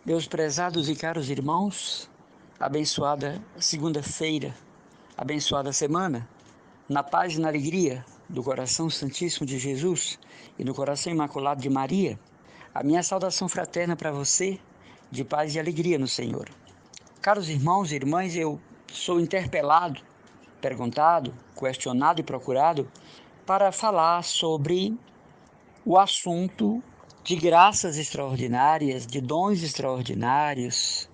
Meus prezados e caros irmãos, abençoada segunda-feira, abençoada semana, na paz e na alegria do coração santíssimo de Jesus e do coração imaculado de Maria, a minha saudação fraterna para você, de paz e alegria no Senhor. Caros irmãos e irmãs, eu sou interpelado, perguntado, questionado e procurado para falar sobre o assunto de graças extraordinárias, de dons extraordinários,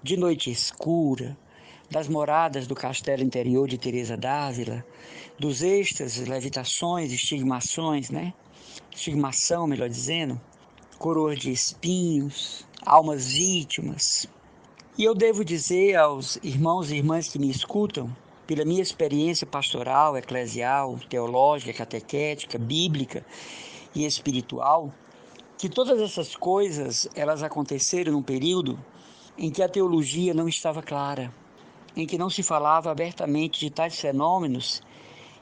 de noite escura, das moradas do castelo interior de Teresa d'Ávila, dos êxtases, levitações, estigmações, estigmação, melhor dizendo, coroas de espinhos, almas vítimas. E eu devo dizer aos irmãos e irmãs que me escutam, pela minha experiência pastoral, eclesial, teológica, catequética, bíblica e espiritual, que todas essas coisas, elas aconteceram num período em que a teologia não estava clara, em que não se falava abertamente de tais fenômenos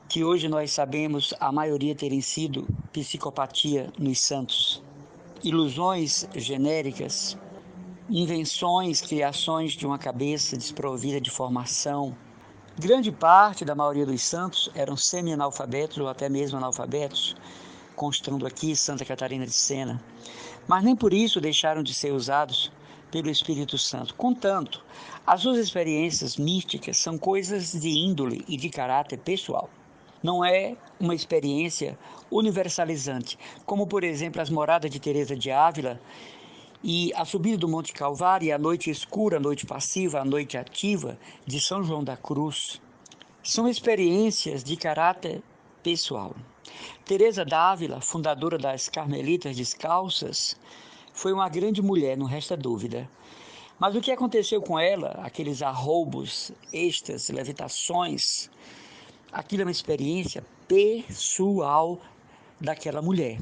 que hoje nós sabemos a maioria terem sido psicopatia nos santos. Ilusões genéricas, invenções, criações de uma cabeça desprovida de formação. Grande parte da maioria dos santos eram semi-analfabetos ou até mesmo analfabetos, constando aqui Santa Catarina de Sena. Mas nem por isso deixaram de ser usados pelo Espírito Santo. Contanto, as suas experiências místicas são coisas de índole e de caráter pessoal. Não é uma experiência universalizante, como por exemplo as moradas de Teresa de Ávila e a subida do Monte Calvário e a noite escura, a noite passiva, a noite ativa de São João da Cruz. São experiências de caráter pessoal. Teresa d'Ávila, fundadora das Carmelitas Descalças, foi uma grande mulher, não resta dúvida. Mas o que aconteceu com ela, aqueles arroubos, êxtases, levitações, aquilo é uma experiência pessoal daquela mulher.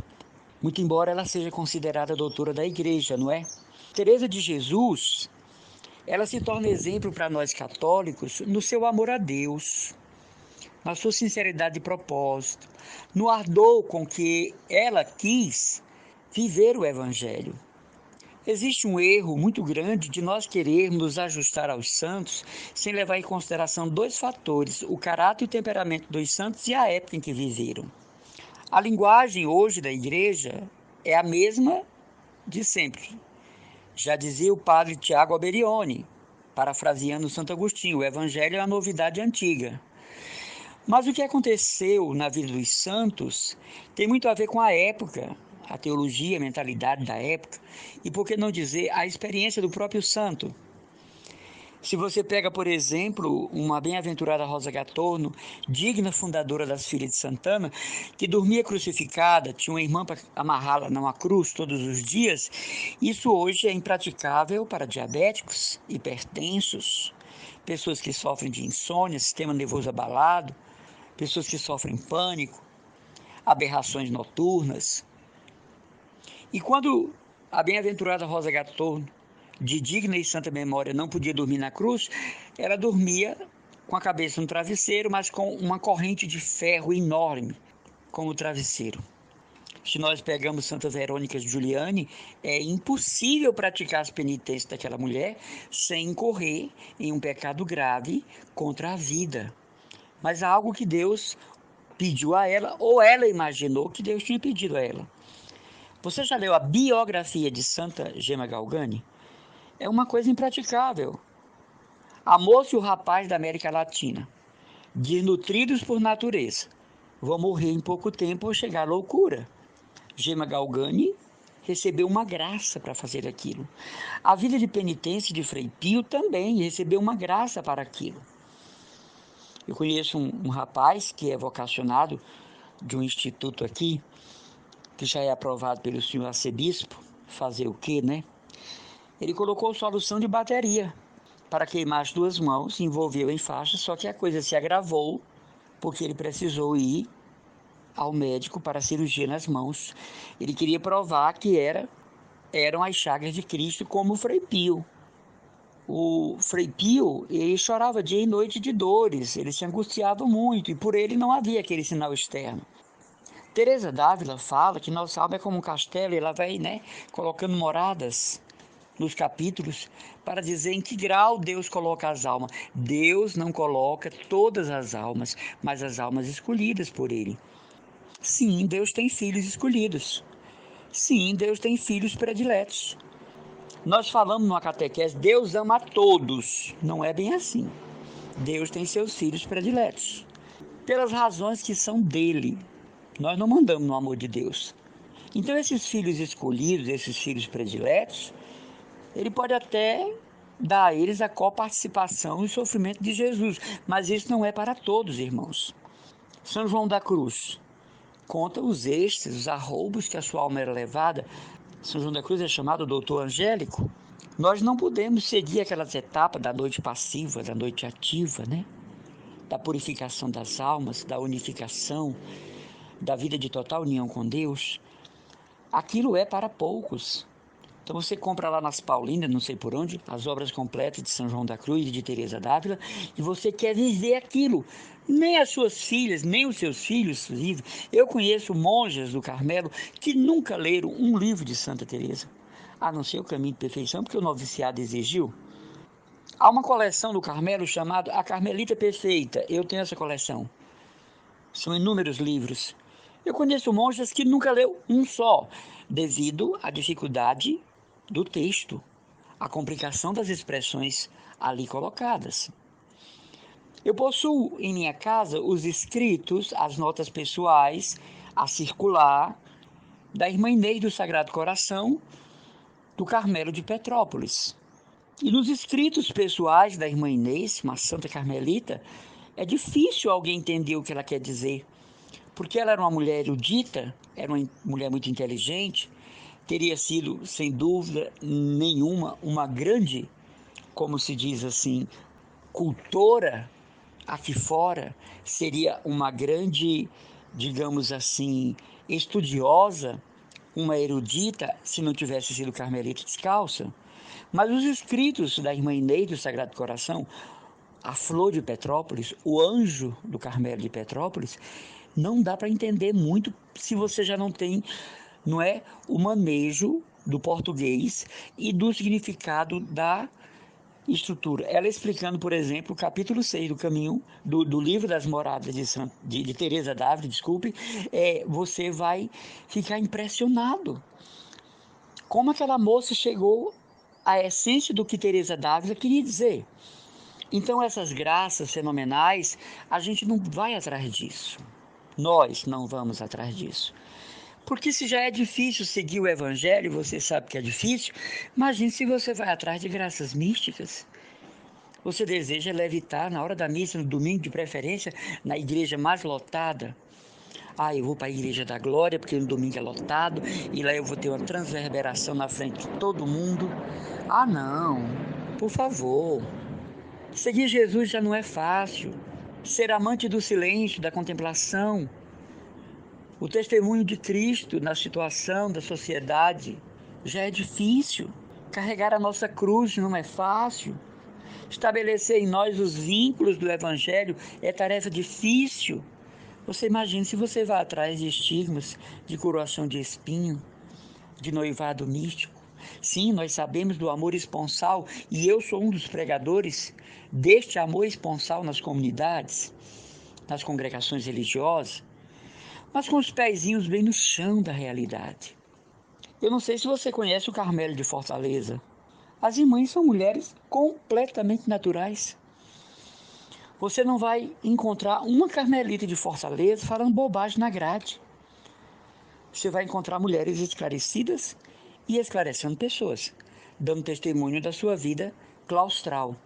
Muito embora ela seja considerada doutora da igreja, não é? Teresa de Jesus, ela se torna exemplo para nós católicos no seu amor a Deus, na sua sinceridade de propósito, no ardor com que ela quis viver o Evangelho. Existe um erro muito grande de nós querermos nos ajustar aos santos sem levar em consideração dois fatores, o caráter e o temperamento dos santos e a época em que viveram. A linguagem hoje da igreja é a mesma de sempre. Já dizia o padre Tiago Alberione, parafraseando Santo Agostinho, o Evangelho é uma novidade antiga. Mas o que aconteceu na vida dos santos tem muito a ver com a época, a teologia, a mentalidade da época, e por que não dizer a experiência do próprio santo. Se você pega, por exemplo, uma bem-aventurada Rosa Gatorno, digna fundadora das Filhas de Santana, que dormia crucificada, tinha uma irmã para amarrá-la numa cruz todos os dias, isso hoje é impraticável para diabéticos, hipertensos, pessoas que sofrem de insônia, sistema nervoso abalado, pessoas que sofrem pânico, aberrações noturnas. E quando a bem-aventurada Rosa Gatorno, de digna e santa memória, não podia dormir na cruz, ela dormia com a cabeça no travesseiro, mas com uma corrente de ferro enorme como travesseiro. Se nós pegamos Santa Verônica de Giuliani, é impossível praticar as penitências daquela mulher sem incorrer em um pecado grave contra a vida. Mas há algo que Deus pediu a ela, ou ela imaginou que Deus tinha pedido a ela. Você já leu a biografia de Santa Gema Galgani? É uma coisa impraticável. A moça e o rapaz da América Latina, desnutridos por natureza, vão morrer em pouco tempo ou chegar à loucura. Gema Galgani recebeu uma graça para fazer aquilo. A vida de penitência de Frei Pio também recebeu uma graça para aquilo. Eu conheço um rapaz que é vocacionado de um instituto aqui, que já é aprovado pelo senhor arcebispo, fazer o quê, né? Ele colocou solução de bateria para queimar as duas mãos, se envolveu em faixa, só que a coisa se agravou, porque ele precisou ir ao médico para a cirurgia nas mãos. Ele queria provar que eram as chagas de Cristo, como o Frei Pio. O Frei Pio, ele chorava dia e noite de dores, ele se angustiava muito, e por ele não havia aquele sinal externo. Teresa d'Ávila fala que nossa alma é como um castelo e ela vai, colocando moradas nos capítulos para dizer em que grau Deus coloca as almas. Deus não coloca todas as almas, mas as almas escolhidas por Ele. Sim, Deus tem filhos escolhidos. Sim, Deus tem filhos prediletos. Nós falamos numa catequese, Deus ama a todos. Não é bem assim. Deus tem seus filhos prediletos, pelas razões que são dele. Nós não mandamos no amor de Deus. Então esses filhos escolhidos, esses filhos prediletos, ele pode até dar a eles a coparticipação no sofrimento de Jesus, mas isso não é para todos, irmãos. São João da Cruz conta os extras, os arroubos que a sua alma era levada. São João da Cruz é chamado doutor angélico. Nós não podemos seguir aquelas etapas da noite passiva, da noite ativa, né? Da purificação das almas, da unificação, da vida de total união com Deus. Aquilo é para poucos. Então você compra lá nas Paulinas, não sei por onde, as obras completas de São João da Cruz e de Teresa d'Ávila, e você quer viver aquilo. Nem as suas filhas, nem os seus filhos vivem. Eu conheço monjas do Carmelo que nunca leram um livro de Santa Teresa, a não ser o Caminho de Perfeição, porque o noviciado exigiu. Há uma coleção do Carmelo chamada A Carmelita Perfeita. Eu tenho essa coleção. São inúmeros livros. Eu conheço monjas que nunca leu um só, devido à dificuldade do texto, à complicação das expressões ali colocadas. Eu possuo em minha casa os escritos, as notas pessoais, a circular, da irmã Inês do Sagrado Coração, do Carmelo de Petrópolis. E nos escritos pessoais da irmã Inês, uma santa carmelita, é difícil alguém entender o que ela quer dizer, porque ela era uma mulher erudita, era uma mulher muito inteligente, teria sido, sem dúvida nenhuma, uma grande, como se diz assim, cultora aqui fora, seria uma grande, digamos assim, estudiosa, uma erudita, se não tivesse sido carmelita descalça. Mas os escritos da irmã Inês do Sagrado Coração, a flor de Petrópolis, o anjo do Carmelo de Petrópolis, não dá para entender muito se você já não tem, não é, o manejo do português e do significado da estrutura. Ela explicando, por exemplo, o capítulo 6 do caminho, do livro das moradas de Teresa d'Ávila, desculpe, você vai ficar impressionado. Como aquela moça chegou à essência do que Teresa d'Ávila queria dizer. Então essas graças fenomenais, a gente não vai atrás disso. Nós não vamos atrás disso. Porque se já é difícil seguir o Evangelho, você sabe que é difícil, imagine se você vai atrás de graças místicas. Você deseja levitar na hora da missa, no domingo de preferência, na igreja mais lotada. Ah, eu vou para a igreja da glória, porque no domingo é lotado, e lá eu vou ter uma transverberação na frente de todo mundo. Ah, não, por favor. Seguir Jesus já não é fácil. Ser amante do silêncio, da contemplação, o testemunho de Cristo na situação da sociedade já é difícil. Carregar a nossa cruz não é fácil. Estabelecer em nós os vínculos do Evangelho é tarefa difícil. Você imagina se você vai atrás de estigmas, de coroação de espinho, de noivado místico. Sim, nós sabemos do amor esponsal e eu sou um dos pregadores deste amor esponsal nas comunidades, nas congregações religiosas, mas com os pezinhos bem no chão da realidade. Eu não sei se você conhece o Carmelo de Fortaleza. As irmãs são mulheres completamente naturais. Você não vai encontrar uma carmelita de Fortaleza falando bobagem na grade. Você vai encontrar mulheres esclarecidas e esclarecendo pessoas, dando testemunho da sua vida claustral.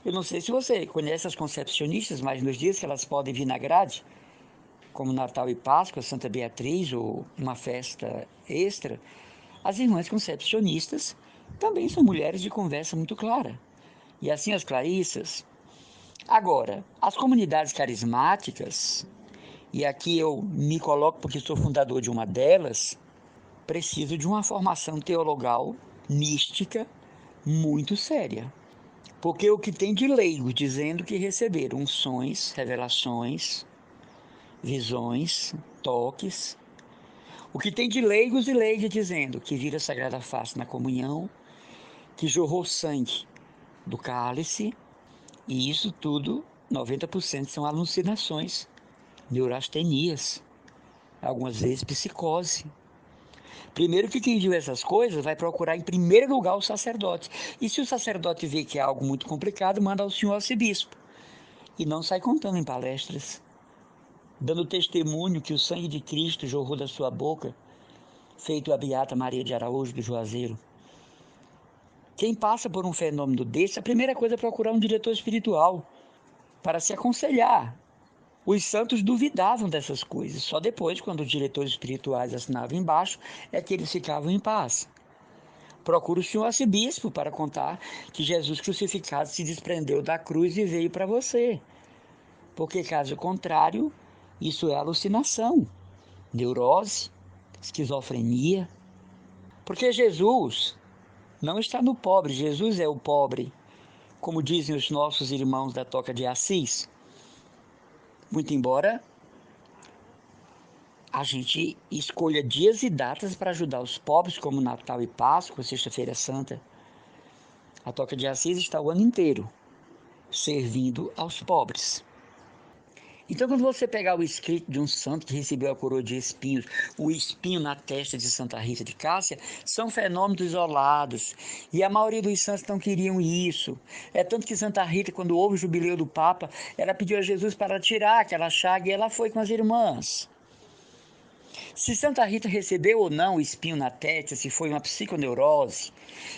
Eu não sei se você conhece as concepcionistas, mas nos dias que elas podem vir na grade, como Natal e Páscoa, Santa Beatriz ou uma festa extra, as irmãs concepcionistas também são mulheres de conversa muito clara. E assim as clarissas. Agora, as comunidades carismáticas, e aqui eu me coloco porque sou fundador de uma delas, precisam de uma formação teologal, mística, muito séria. Porque o que tem de leigos dizendo que receberam unções, revelações, visões, toques, o que tem de leigos e leigas dizendo que vira a Sagrada Face na comunhão, que jorrou sangue do cálice, e isso tudo, 90% são alucinações, neurastenias, algumas vezes psicose. Primeiro que quem viu essas coisas vai procurar em primeiro lugar o sacerdote. E se o sacerdote vê que é algo muito complicado, manda ao senhor arcebispo. E não sai contando em palestras, dando testemunho que o sangue de Cristo jorrou da sua boca, feito a beata Maria de Araújo do Juazeiro. Quem passa por um fenômeno desse, a primeira coisa é procurar um diretor espiritual para se aconselhar. Os santos duvidavam dessas coisas. Só depois, quando os diretores espirituais assinavam embaixo, é que eles ficavam em paz. Procura o senhor arcebispo para contar que Jesus crucificado se desprendeu da cruz e veio para você. Porque, caso contrário, isso é alucinação, neurose, esquizofrenia. Porque Jesus não está no pobre, Jesus é o pobre, como dizem os nossos irmãos da Toca de Assis. Muito embora a gente escolha dias e datas para ajudar os pobres, como Natal e Páscoa, Sexta-feira Santa. A Toca de Assis está o ano inteiro servindo aos pobres. Então, quando você pegar o escrito de um santo que recebeu a coroa de espinhos, o espinho na testa de Santa Rita de Cássia, são fenômenos isolados. E a maioria dos santos não queriam isso. É tanto que Santa Rita, quando houve o jubileu do Papa, ela pediu a Jesus para tirar aquela chaga e ela foi com as irmãs. Se Santa Rita recebeu ou não o espinho na testa, se foi uma psiconeurose,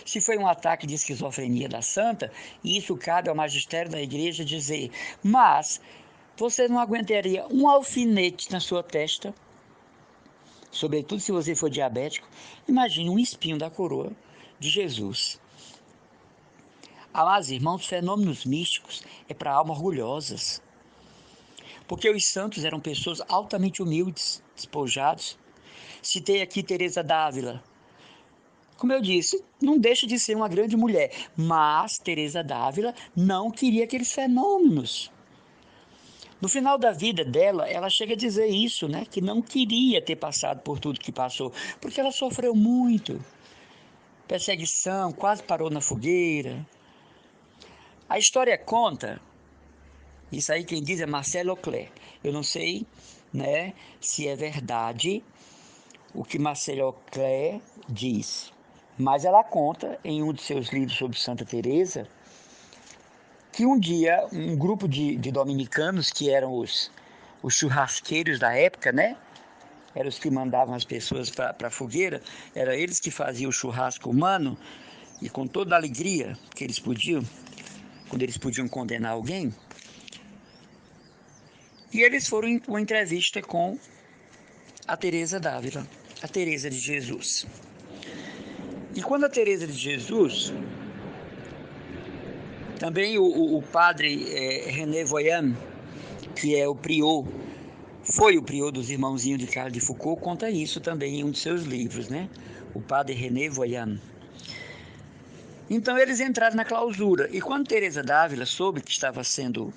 se foi um ataque de esquizofrenia da santa, isso cabe ao magistério da igreja dizer. Mas você não aguentaria um alfinete na sua testa, sobretudo se você for diabético. Imagine um espinho da coroa de Jesus. Amados irmãos, fenômenos místicos é para almas orgulhosas. Porque os santos eram pessoas altamente humildes, despojados. Citei aqui Teresa d'Ávila. Como eu disse, não deixa de ser uma grande mulher, mas Teresa d'Ávila não queria aqueles fenômenos. No final da vida dela, ela chega a dizer isso, né? Que não queria ter passado por tudo que passou, porque ela sofreu muito. Perseguição, quase parou na fogueira. A história conta, isso aí quem diz é Marcel Auclair. Eu não sei, né, se é verdade o que Marcel Auclair diz, mas ela conta em um de seus livros sobre Santa Teresa que um dia um grupo de dominicanos, que eram os churrasqueiros da época, né? Eram os que mandavam as pessoas para a fogueira, eram eles que faziam o churrasco humano, e com toda a alegria que eles podiam, quando eles podiam condenar alguém. E eles foram em uma entrevista com a Teresa d'Ávila, a Teresa de Jesus. E quando a Teresa de Jesus, também o padre René Voyan, que é o prior, foi o prior dos irmãozinhos de Carlos de Foucault, conta isso também em um de seus livros, né? O padre René Voyan. Então eles entraram na clausura, e quando Teresa d'Ávila soube que estava sendo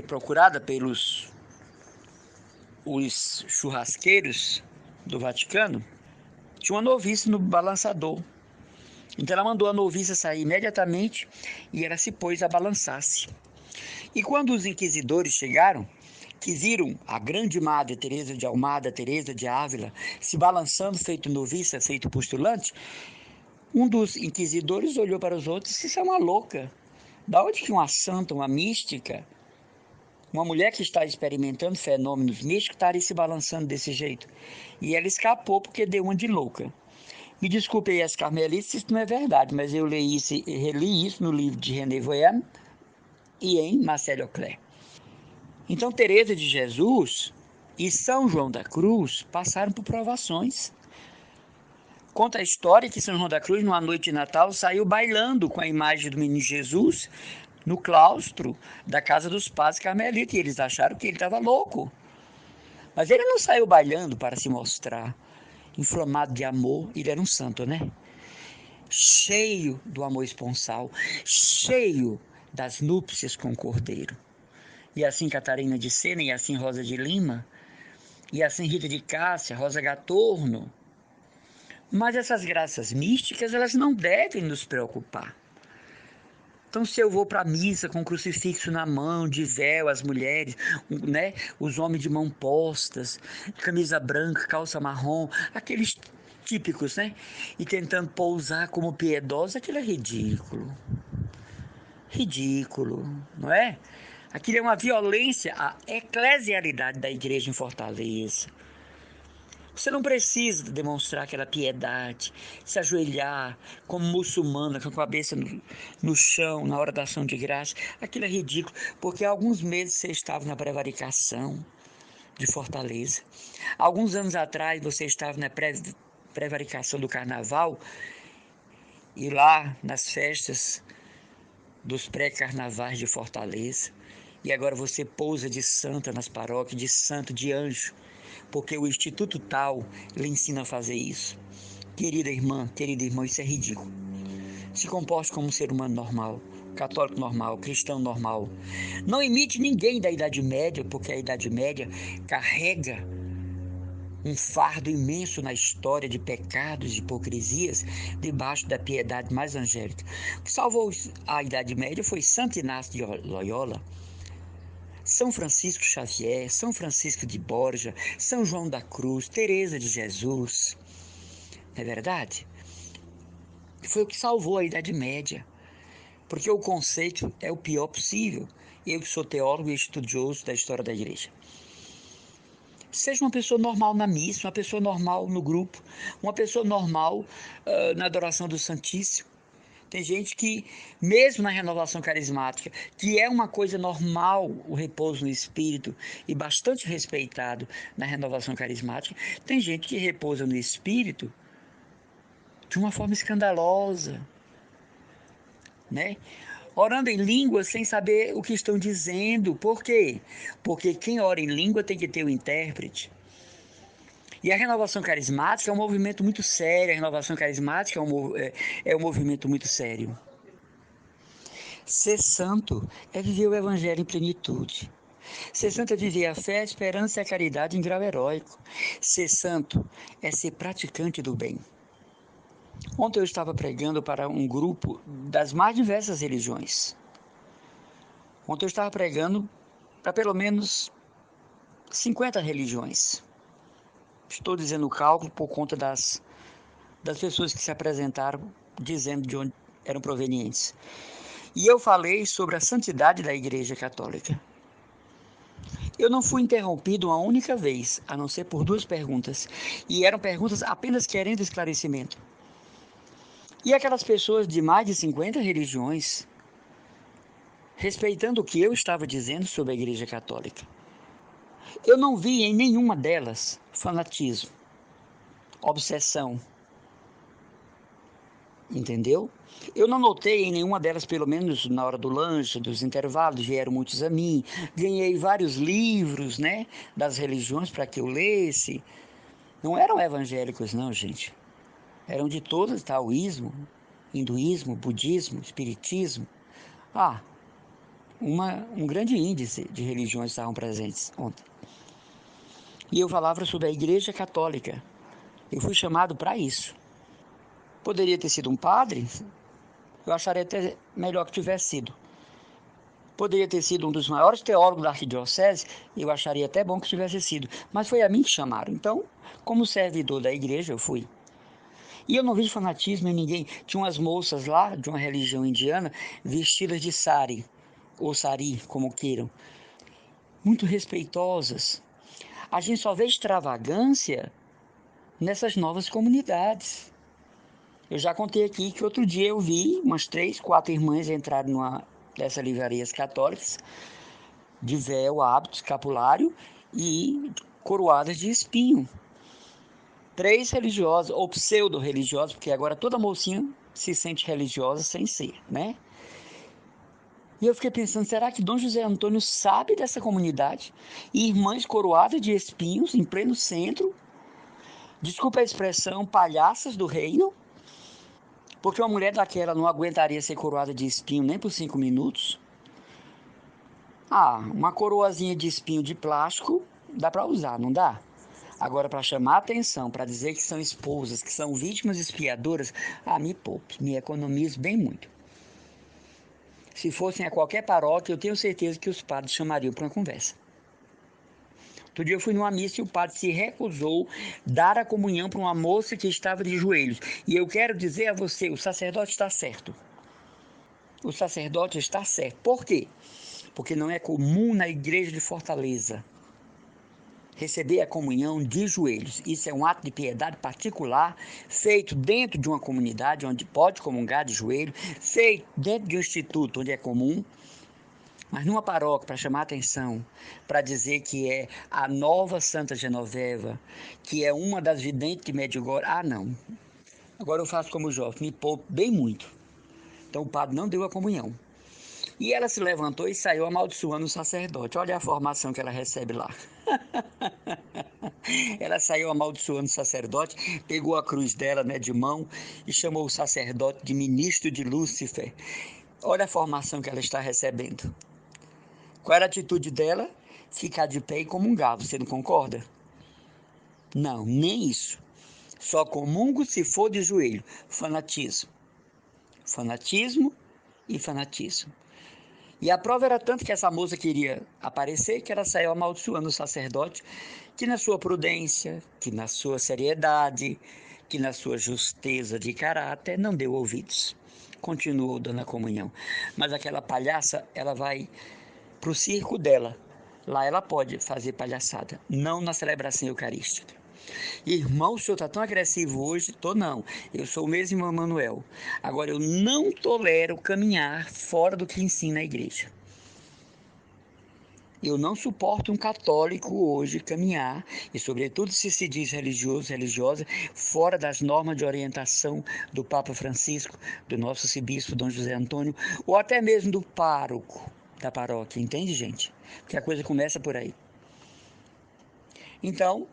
procurada pelos os churrasqueiros do Vaticano, tinha uma noviça no balançador. Então ela mandou a noviça sair imediatamente e ela se pôs a balançar-se. E quando os inquisidores chegaram, que viram a grande madre Teresa de Almada, Teresa de Ávila, se balançando, feito noviça, feito postulante, um dos inquisidores olhou para os outros e disse: isso é uma louca. Da onde que uma santa, uma mística, uma mulher que está experimentando fenômenos místicos, estaria se balançando desse jeito? E ela escapou porque deu uma de louca. Me desculpe aí as carmelitas, isso não é verdade, mas eu reli isso no livro de René Voyan e em Marcel Auclair. Então, Teresa de Jesus e São João da Cruz passaram por provações. Conta a história que São João da Cruz, numa noite de Natal, saiu bailando com a imagem do menino Jesus no claustro da casa dos padres carmelitas, e eles acharam que ele estava louco. Mas ele não saiu bailando para se mostrar inflamado de amor, ele era um santo, né? Cheio do amor esponsal, cheio das núpcias com o Cordeiro. E assim Catarina de Sena, e assim Rosa de Lima, e assim Rita de Cássia, Rosa Gatorno, Mas essas graças místicas, elas não devem nos preocupar. Então, se eu vou para a missa com um crucifixo na mão, de véu, as mulheres, né, os homens de mão postas, camisa branca, calça marrom, aqueles típicos, né? E tentando pousar como piedosa, aquilo é ridículo. Ridículo, não é? Aquilo é uma violência à eclesialidade da igreja em Fortaleza. Você não precisa demonstrar aquela piedade, se ajoelhar como muçulmana, com a cabeça no chão, na hora da ação de graça. Aquilo é ridículo, porque há alguns meses você estava na prevaricação de Fortaleza. Alguns anos atrás você estava na prevaricação do carnaval e lá nas festas dos pré-carnavais de Fortaleza. E agora você pousa de santa nas paróquias, de santo, de anjo, porque o Instituto Tal lhe ensina a fazer isso. Querida irmã, querido irmão, isso é ridículo. Se comporte como um ser humano normal, católico normal, cristão normal. Não imite ninguém da Idade Média, porque a Idade Média carrega um fardo imenso na história de pecados e hipocrisias debaixo da piedade mais angélica. O que salvou a Idade Média foi Santo Inácio de Loyola, São Francisco Xavier, São Francisco de Borja, São João da Cruz, Teresa de Jesus. Não é verdade? Foi o que salvou a Idade Média, porque o conceito é o pior possível. Eu que sou teólogo e estudioso da história da igreja. Seja uma pessoa normal na missa, uma pessoa normal no grupo, uma pessoa normal na adoração do Santíssimo. Tem gente que, mesmo na renovação carismática, que é uma coisa normal, o repouso no Espírito, e bastante respeitado na renovação carismática, tem gente que repousa no Espírito de uma forma escandalosa, né? Orando em língua sem saber o que estão dizendo. Por quê? Porque quem ora em língua tem que ter um intérprete. E a renovação carismática é um movimento muito sério. A renovação carismática é um movimento muito sério. Ser santo é viver o evangelho em plenitude. Ser santo é viver a fé, a esperança e a caridade em grau heróico. Ser santo é ser praticante do bem. Ontem eu estava pregando para um grupo das mais diversas religiões. Ontem eu estava pregando para pelo menos 50 religiões. Estou dizendo o cálculo por conta das pessoas que se apresentaram dizendo de onde eram provenientes. E eu falei sobre a santidade da Igreja Católica. Eu não fui interrompido uma única vez, a não ser por 2 perguntas. E eram perguntas apenas querendo esclarecimento. E aquelas pessoas de mais de 50 religiões, respeitando o que eu estava dizendo sobre a Igreja Católica. Eu não vi em nenhuma delas fanatismo, obsessão, entendeu? Eu não notei em nenhuma delas, pelo menos na hora do lanche, dos intervalos, vieram muitos a mim. Ganhei vários livros, né, das religiões para que eu lesse. Não eram evangélicos, não, gente. Eram de todas, taoísmo, hinduísmo, budismo, espiritismo. Um grande índice de religiões estavam presentes ontem. E eu falava sobre a Igreja Católica. Eu fui chamado para isso. Poderia ter sido um padre? Eu acharia até melhor que tivesse sido. Poderia ter sido um dos maiores teólogos da arquidiocese? Eu acharia até bom que tivesse sido. Mas foi a mim que chamaram. Então, como servidor da igreja, eu fui. E eu não vi fanatismo em ninguém. Tinha umas moças lá, de uma religião indiana, vestidas de sari, ou sari, como queiram. Muito respeitosas. A gente só vê extravagância nessas novas comunidades. Eu já contei aqui que outro dia eu vi umas 3, 4 irmãs entrarem numa dessas livrarias católicas, de véu, hábito, escapulário e coroadas de espinho. 3 religiosas, ou pseudo-religiosas, porque agora toda mocinha se sente religiosa sem ser, né? E eu fiquei pensando, será que Dom José Antônio sabe dessa comunidade? E irmãs coroadas de espinhos em pleno centro, desculpa a expressão, palhaças do reino, porque uma mulher daquela não aguentaria ser coroada de espinho nem por 5 minutos. Uma coroazinha de espinho de plástico dá para usar, não dá? Agora, para chamar a atenção, para dizer que são esposas, que são vítimas expiadoras, me poupe, me economizo bem muito. Se fossem a qualquer paróquia, eu tenho certeza que os padres chamariam para uma conversa. Outro dia eu fui numa missa e o padre se recusou dar a comunhão para uma moça que estava de joelhos. E eu quero dizer a você, o sacerdote está certo. O sacerdote está certo. Por quê? Porque não é comum na igreja de Fortaleza receber a comunhão de joelhos. Isso é um ato de piedade particular, feito dentro de uma comunidade onde pode comungar de joelho, feito dentro de um instituto onde é comum, mas numa paróquia para chamar a atenção, para dizer que é a nova Santa Genoveva, que é uma das videntes de Medjugorje, não. Agora eu faço como jovem, me poupo bem muito. Então o padre não deu a comunhão. E ela se levantou e saiu amaldiçoando o sacerdote. Olha a formação que ela recebe lá. Ela saiu amaldiçoando o sacerdote, pegou a cruz dela, de mão e chamou o sacerdote de ministro de Lúcifer. Olha a formação que ela está recebendo. Qual era a atitude dela? Ficar de pé e comungar. Você não concorda? Não, nem isso. Só comungo se for de joelho. Fanatismo. Fanatismo e fanatismo. E a prova era tanto que essa moça queria aparecer que ela saiu amaldiçoando o sacerdote, que na sua prudência, que na sua seriedade, que na sua justeza de caráter, não deu ouvidos. Continuou dando a comunhão. Mas aquela palhaça, ela vai para o circo dela. Lá ela pode fazer palhaçada, não na celebração eucarística. Irmão, o senhor está tão agressivo hoje? Tô não, eu sou o mesmo irmão Manuel. Agora, eu não tolero caminhar fora do que ensina a igreja. Eu não suporto um católico hoje caminhar, e sobretudo se diz religioso, religiosa, fora das normas de orientação do Papa Francisco, do nosso arcebispo Dom José Antônio, ou até mesmo do pároco da paróquia, entende, gente? Porque a coisa começa por aí. Então,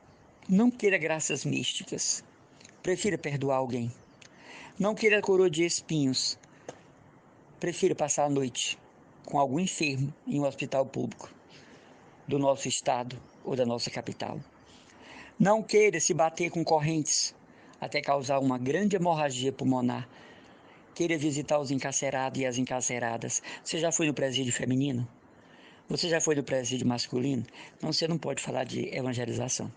não queira graças místicas, prefira perdoar alguém. Não queira coroa de espinhos, prefira passar a noite com algum enfermo em um hospital público do nosso estado ou da nossa capital. Não queira se bater com correntes até causar uma grande hemorragia pulmonar. Queira visitar os encarcerados e as encarceradas. Você já foi no presídio feminino? Você já foi no presídio masculino? Então você não pode falar de evangelização.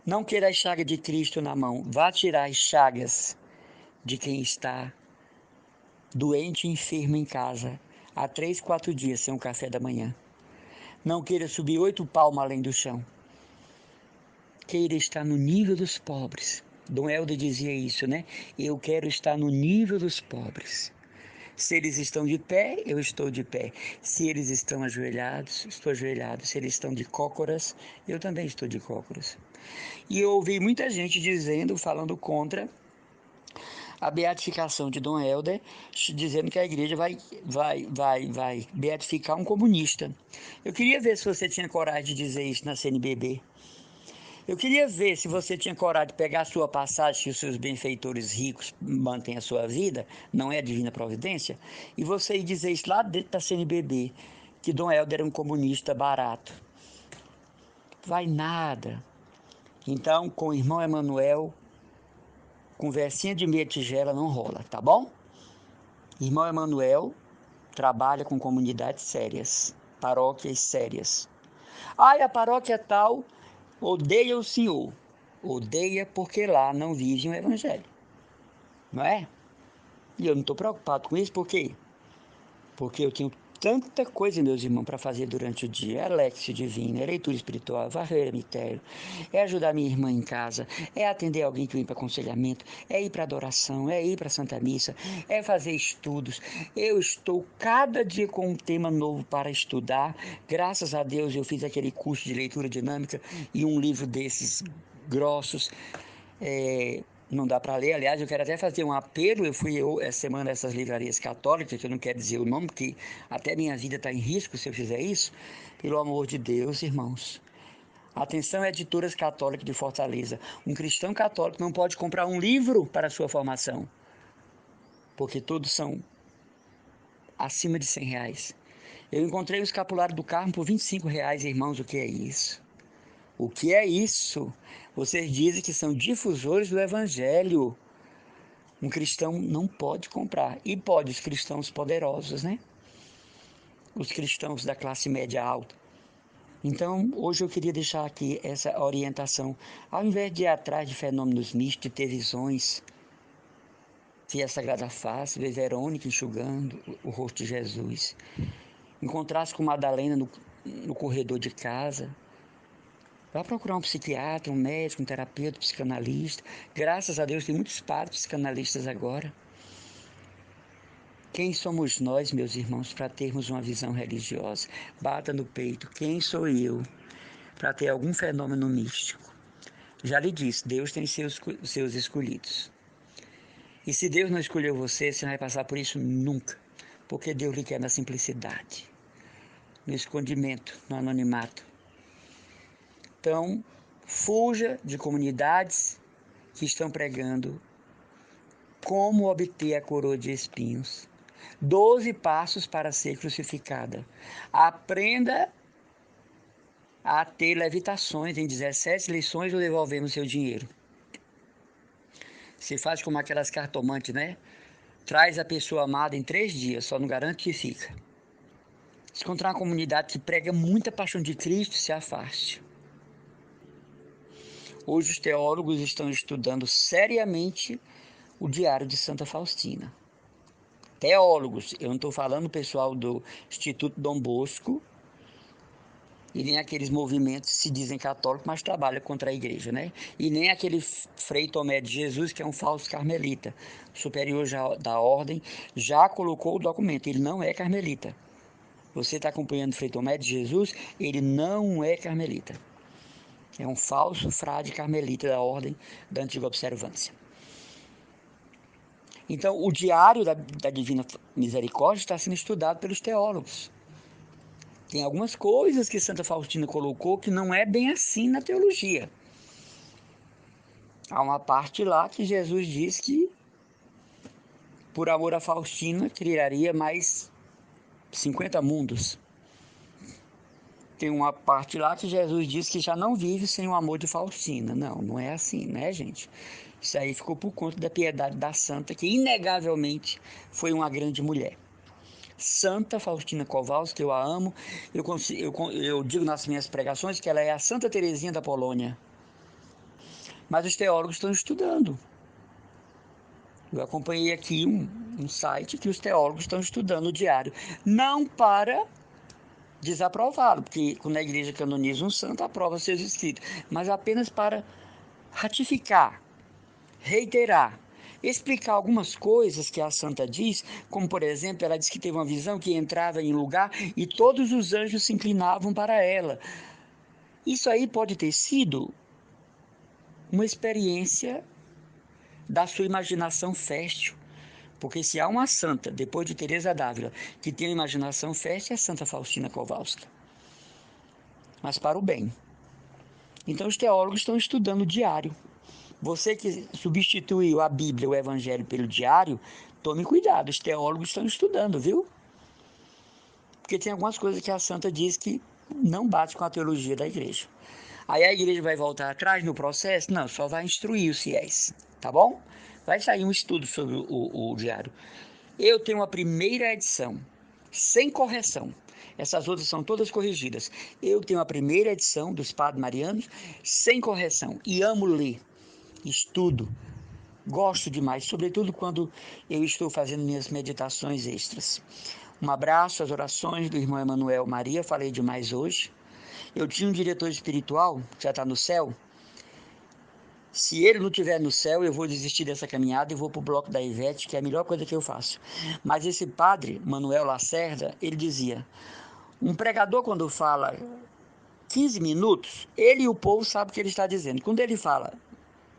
Não queira a chaga de Cristo na mão. Vá tirar as chagas de quem está doente e enfermo em casa há 3, 4 dias sem um café da manhã. Não queira subir 8 palmos além do chão. Queira estar no nível dos pobres. Dom Helder dizia isso, né? Eu quero estar no nível dos pobres. Se eles estão de pé, eu estou de pé. Se eles estão ajoelhados, estou ajoelhado. Se eles estão de cócoras, eu também estou de cócoras. E eu ouvi muita gente falando contra a beatificação de Dom Helder, dizendo que a igreja vai beatificar um comunista. Eu queria ver se você tinha coragem de dizer isso na CNBB. Eu queria ver se você tinha coragem de pegar a sua passagem, que os seus benfeitores ricos mantêm a sua vida, não é a divina providência, e você ir dizer isso lá dentro da CNBB, que Dom Helder era um comunista barato. Vai nada. Então, com o irmão Emanuel, conversinha de meia tigela não rola, tá bom? Irmão Emanuel trabalha com comunidades sérias, paróquias sérias. A paróquia tal odeia o Senhor. Odeia porque lá não vive o evangelho. Não é? E eu não estou preocupado com isso, por quê? Porque eu tenho tanta coisa, meus irmãos, para fazer durante o dia. É Lexio Divina, é leitura espiritual, é varrer cemitério, é ajudar minha irmã em casa, é atender alguém que vem para aconselhamento, é ir para adoração, é ir para Santa Missa, é fazer estudos. Eu estou cada dia com um tema novo para estudar. Graças a Deus eu fiz aquele curso de leitura dinâmica e um livro desses grossos. Não dá para ler, aliás, eu quero até fazer um apelo. Eu fui essa semana nessas livrarias católicas, que eu não quero dizer o nome, porque até minha vida está em risco se eu fizer isso. Pelo amor de Deus, irmãos. Atenção, editoras católicas de Fortaleza. Um cristão católico não pode comprar um livro para a sua formação, porque todos são acima de R$ 100. Eu encontrei o escapulário do Carmo por R$ 25, irmãos, o que é isso? O que é isso? Vocês dizem que são difusores do evangelho. Um cristão não pode comprar. E pode os cristãos poderosos, né? Os cristãos da classe média alta. Então, hoje eu queria deixar aqui essa orientação. Ao invés de ir atrás de fenômenos místicos, de ter visões, ver a Sagrada Face, ver Verônica enxugando o rosto de Jesus, encontrar-se com Madalena no corredor de casa, vá procurar um psiquiatra, um médico, um terapeuta, um psicanalista. Graças a Deus tem muitos padres psicanalistas agora. Quem somos nós, meus irmãos, para termos uma visão religiosa? Bata no peito, quem sou eu para ter algum fenômeno místico? Já lhe disse, Deus tem seus escolhidos. E se Deus não escolheu você, você não vai passar por isso nunca. Porque Deus lhe quer na simplicidade, no escondimento, no anonimato. Então, fuja de comunidades que estão pregando como obter a coroa de espinhos. 12 passos para ser crucificada. Aprenda a ter levitações. Em 17 lições ou devolvemos seu dinheiro. Você faz como aquelas cartomantes, né? Traz a pessoa amada em 3 dias, só não garante que fica. Se encontrar uma comunidade que prega muita paixão de Cristo, se afaste. Hoje os teólogos estão estudando seriamente o Diário de Santa Faustina. Teólogos, eu não estou falando o pessoal do Instituto Dom Bosco, e nem aqueles movimentos que se dizem católicos, mas trabalham contra a igreja, né? E nem aquele Frei Tomé de Jesus, que é um falso carmelita, superior da ordem, já colocou o documento, ele não é carmelita. Você está acompanhando o Frei Tomé de Jesus, ele não é carmelita. É um falso frade carmelita da ordem da antiga observância. Então, o diário da Divina Misericórdia está sendo estudado pelos teólogos. Tem algumas coisas que Santa Faustina colocou que não é bem assim na teologia. Há uma parte lá que Jesus diz que, por amor a Faustina, criaria mais 50 mundos. Tem uma parte lá que Jesus diz que já não vive sem o amor de Faustina. Não, não é assim, né, gente? Isso aí ficou por conta da piedade da santa, que inegavelmente foi uma grande mulher. Santa Faustina Kowalska, eu a amo. Eu digo nas minhas pregações que ela é a Santa Teresinha da Polônia. Mas os teólogos estão estudando. Eu acompanhei aqui um site que os teólogos estão estudando o diário. Não para desaprová-lo, porque quando a igreja canoniza um santo, aprova seus escritos, mas apenas para ratificar, reiterar, explicar algumas coisas que a santa diz, como por exemplo, ela diz que teve uma visão que entrava em um lugar e todos os anjos se inclinavam para ela. Isso aí pode ter sido uma experiência da sua imaginação fértil, porque se há uma santa, depois de Teresa d'Ávila, que tem uma imaginação fértil, é Santa Faustina Kowalska, mas para o bem. Então os teólogos estão estudando o diário. Você que substituiu a Bíblia, o Evangelho, pelo diário, tome cuidado, os teólogos estão estudando, viu? Porque tem algumas coisas que a santa diz que não bate com a teologia da igreja. Aí a igreja vai voltar atrás no processo? Não, só vai instruir os fiéis, tá bom? Vai sair um estudo sobre o diário. Eu tenho a primeira edição, sem correção. Essas outras são todas corrigidas. Eu tenho a primeira edição dos Padres Marianos, sem correção. E amo ler, estudo, gosto demais, sobretudo quando eu estou fazendo minhas meditações extras. Um abraço, as orações do irmão Emanuel Maria, falei demais hoje. Eu tinha um diretor espiritual, que já está no céu. Se ele não estiver no céu, eu vou desistir dessa caminhada e vou para o bloco da Ivete, que é a melhor coisa que eu faço. Mas esse padre, Manuel Lacerda, ele dizia, um pregador quando fala 15 minutos, ele e o povo sabem o que ele está dizendo. Quando ele fala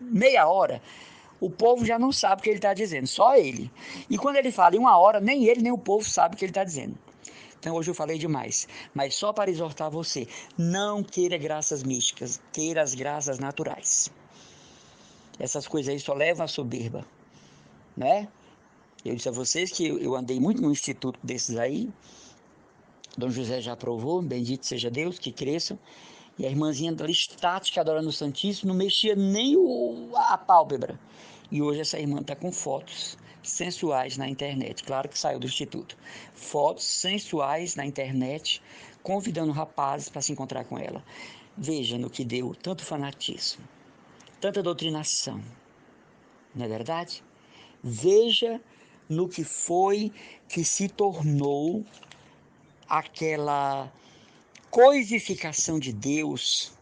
meia hora, o povo já não sabe o que ele está dizendo, só ele. E quando ele fala em 1 hora, nem ele nem o povo sabe o que ele está dizendo. Então hoje eu falei demais, mas só para exortar você, não queira graças místicas, queira as graças naturais. Essas coisas aí só levam à soberba, né? Eu disse a vocês que eu andei muito num instituto desses aí, Dom José já aprovou, bendito seja Deus, que cresçam, E a irmãzinha dela estática adorando o Santíssimo, não mexia nem a pálpebra. E hoje essa irmã está com fotos sensuais na internet, claro que saiu do instituto. Fotos sensuais na internet, convidando rapazes para se encontrar com ela. Veja no que deu tanto fanatismo, tanta doutrinação, não é verdade? Veja no que foi que se tornou aquela coisificação de Deus,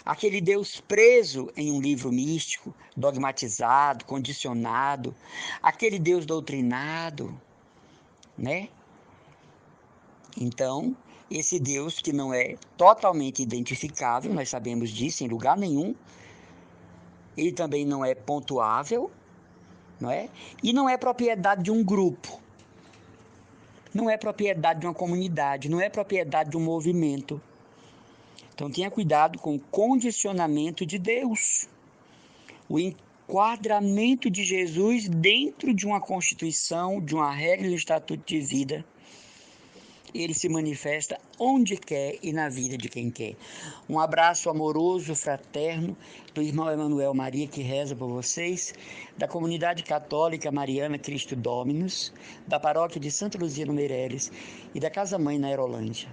aquele Deus preso em um livro místico, dogmatizado, condicionado, aquele Deus doutrinado, né? Então, esse Deus que não é totalmente identificável, nós sabemos disso em lugar nenhum, ele também não é pontuável, não é? E não é propriedade de um grupo, não é propriedade de uma comunidade, não é propriedade de um movimento. Então tenha cuidado com o condicionamento de Deus, o enquadramento de Jesus dentro de uma constituição, de uma regra e um estatuto de vida. Ele se manifesta onde quer e na vida de quem quer. Um abraço amoroso, fraterno, do irmão Emanuel Maria, que reza por vocês, da comunidade católica Mariana Cristo Dominus, da paróquia de Santa Luzia no Meireles e da Casa Mãe na Aerolândia.